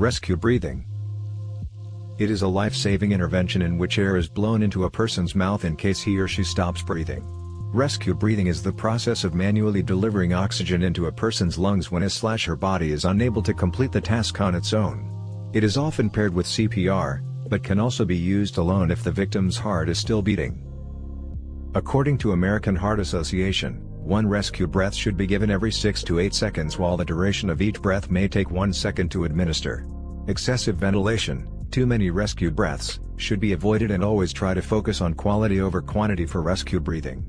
Rescue breathing. It is a life-saving intervention in which air is blown into a person's mouth in case he or she stops breathing. Rescue breathing is the process of manually delivering oxygen into a person's lungs when his/her body is unable to complete the task on its own. It is often paired with CPR, but can also be used alone if the victim's heart is still beating. According to American Heart Association, one rescue breath should be given every 6 to 8 seconds, while the duration of each breath may take 1 second to administer. Excessive ventilation, too many rescue breaths, should be avoided, and always try to focus on quality over quantity for rescue breathing.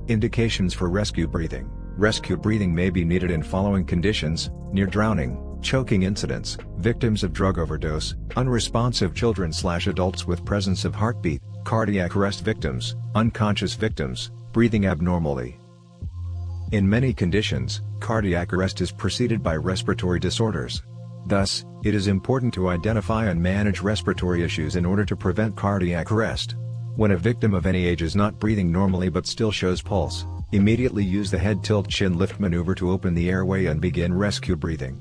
Indications for rescue breathing. Rescue breathing may be needed in following conditions: near drowning, choking incidents, victims of drug overdose, unresponsive children/adults with presence of heartbeat, cardiac arrest victims, unconscious victims, breathing abnormally. In many conditions, cardiac arrest is preceded by respiratory disorders. Thus, it is important to identify and manage respiratory issues in order to prevent cardiac arrest. When a victim of any age is not breathing normally but still shows pulse, immediately use the head tilt chin lift maneuver to open the airway and begin rescue breathing.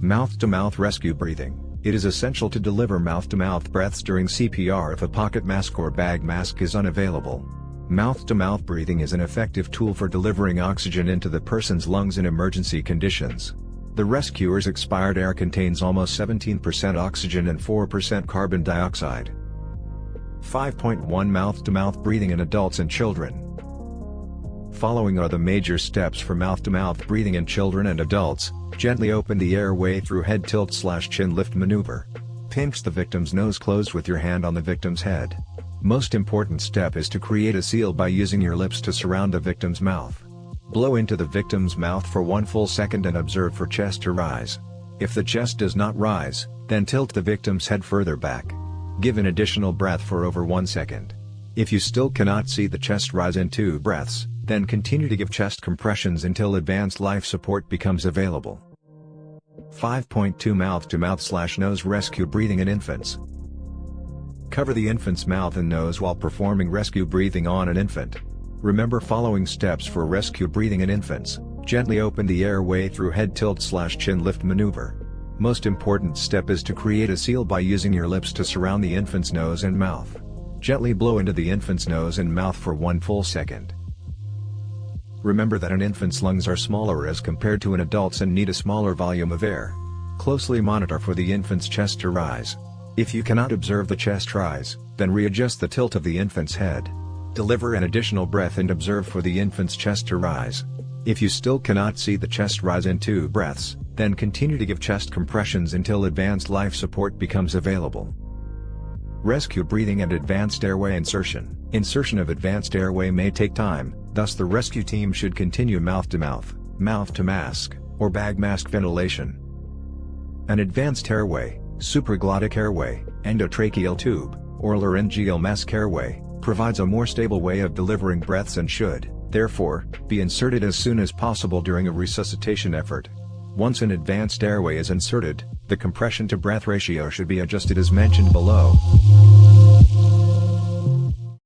Mouth-to-mouth rescue breathing. It is essential to deliver mouth-to-mouth breaths during CPR if a pocket mask or bag mask is unavailable. Mouth-to-mouth breathing is an effective tool for delivering oxygen into the person's lungs in emergency conditions. The rescuer's expired air contains almost 17% oxygen and 4% carbon dioxide. 5.1 Mouth-to-mouth breathing in adults and children. Following are the major steps for mouth-to-mouth breathing in children and adults. Gently open the airway through head tilt/chin lift maneuver. Pinch the victim's nose closed with your hand on the victim's head. Most important step is to create a seal by using your lips to surround the victim's mouth. Blow into the victim's mouth for 1 full second and observe for chest to rise. If the chest does not rise, then tilt the victim's head further back. Give an additional breath for over 1 second. If you still cannot see the chest rise in 2 breaths, then continue to give chest compressions until advanced life support becomes available. 5.2 Mouth-to-mouth/nose rescue breathing in infants. Cover the infant's mouth and nose while performing rescue breathing on an infant. Remember following steps for rescue breathing in infants. Gently open the airway through head tilt/chin lift maneuver. Most important step is to create a seal by using your lips to surround the infant's nose and mouth. Gently blow into the infant's nose and mouth for 1 full second. Remember that an infant's lungs are smaller as compared to an adult's and need a smaller volume of air. Closely monitor for the infant's chest to rise. If you cannot observe the chest rise, then readjust the tilt of the infant's head. Deliver an additional breath and observe for the infant's chest to rise. If you still cannot see the chest rise in 2 breaths, then continue to give chest compressions until advanced life support becomes available. Rescue breathing and advanced airway insertion. Insertion of advanced airway may take time, thus the rescue team should continue mouth-to-mouth, mouth-to-mask, or bag mask ventilation. An advanced airway, supraglottic airway, endotracheal tube, or laryngeal mask airway, provides a more stable way of delivering breaths and should, therefore, be inserted as soon as possible during a resuscitation effort. Once an advanced airway is inserted, the compression to breath ratio should be adjusted as mentioned below.